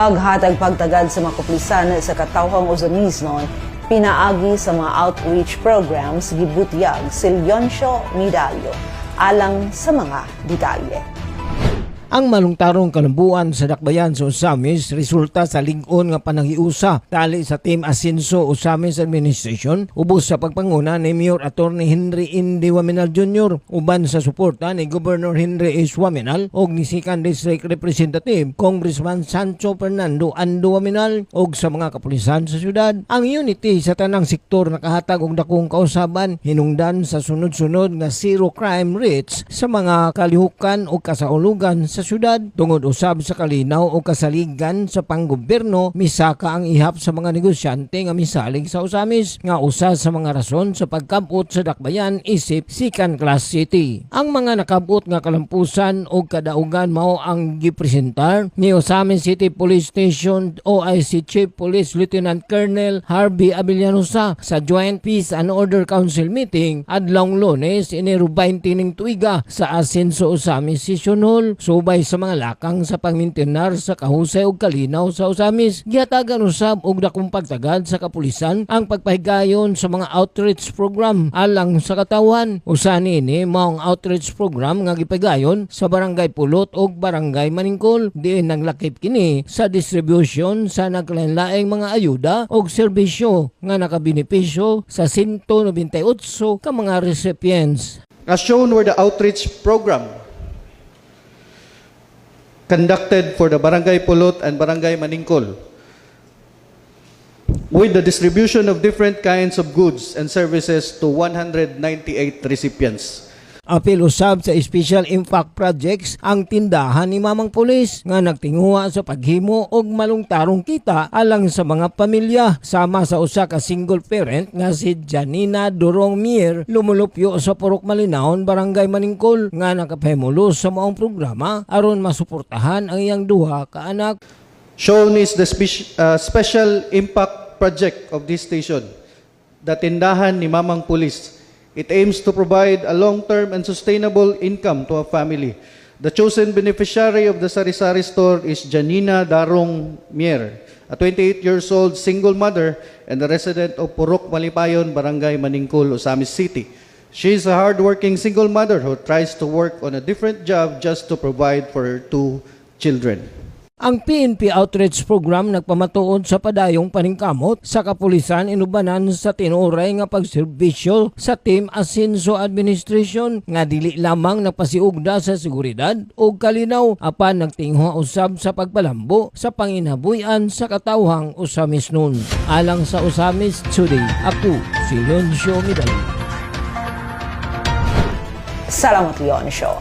Paghatag pagtagad sa makuplisan sa katawhang Ozamis noon, pinaagi sa mga outreach programs gibutyag si Leoncio Medallo alang sa mga detalye. Ang malungtarong kalambuan sa dakbayan sa Ozamis resulta sa lig-on nga pananghiusa tali sa Team Asenso Ozamis Administration ubos sa pagpanguna ni Mayor Attorney Henry Indy Waminal Jr. uban sa suporta ni Governor Henry S. Waminal og ni Second District Representative Congressman Sancho Fernando Ando Waminal og sa mga kapulisan sa syudad. Ang unity sa tanang sektor nakahatag og dakong kausaban hinungdan sa sunod-sunod nga zero crime rates sa mga kalihukan o kasaulugan sa syudad tungod usab sa kalinaw o kasaligan sa panggobyerno misaka ang ihap sa mga negosyante nga misalig sa Ozamis nga usa sa mga rason sa pagkabot sa dakbayan isip second class city. Ang mga nakabot nga kalampusan o kadaugan mao ang gipresentar ni Ozamis City Police Station OIC Chief Police Lieutenant Colonel Harvey Abellanosa sa Joint Peace and Order Council meeting adlong Lunes Enero 20 ning tuiga sa Asenso Ozamis Session Hall. Subay sa mga lakang sa pagmintenar sa kahusay ug kalinaw sa Ozamis, gihatagan usab og dakong pagtagad sa kapulisan ang pagpahigayon sa mga outreach program alang sa katawan. Usa niini mao ang outreach program nga gipahigayon sa Barangay Pulot ug Barangay Maningkol diin naglakip kini sa distribution sa naglain-laing mga ayuda ug serbisyo nga nakabenepisyo sa 198 ka mga recipients. As shown were the outreach program conducted for the Barangay Pulot and Barangay Maningkol with the distribution of different kinds of goods and services to 198 recipients. Apil usab sa Special Impact Projects ang tindahan ni Mamang Pulis nga nagtinguha sa paghimo og malungtarong kita alang sa mga pamilya sama sa usa ka single parent nga si Janina Durong Mier lumulupyo sa Purok Malinahon, Barangay Maningkol nga nakapahimulos sa maong programa aron masuportahan ang iyang duha ka anak. Shown is the Special Impact Project of this station, the tindahan ni Mamang Pulis. It aims to provide a long-term and sustainable income to a family. The chosen beneficiary of the Sari-Sari store is Janina Darong Mier, a 28-years-old single mother and a resident of Purok Malipayon, Barangay Maningkol, Ozamis City. She is a hard-working single mother who tries to work on a different job just to provide for her two children. Ang PNP Outreach Program nagpamatuod sa padayong paningkamot sa kapulisan inubanan sa tinuray nga pagserbisyo sa Team Asenso Administration nga dili lamang nagpasiugda sa seguridad o kalinaw apan nagtingwa usab sa pagpalambo sa panginabuyan sa katawhang Ozamis nun. Alang sa Ozamis Today, ako si Leoncio Medallo. Salamat, Leoncio.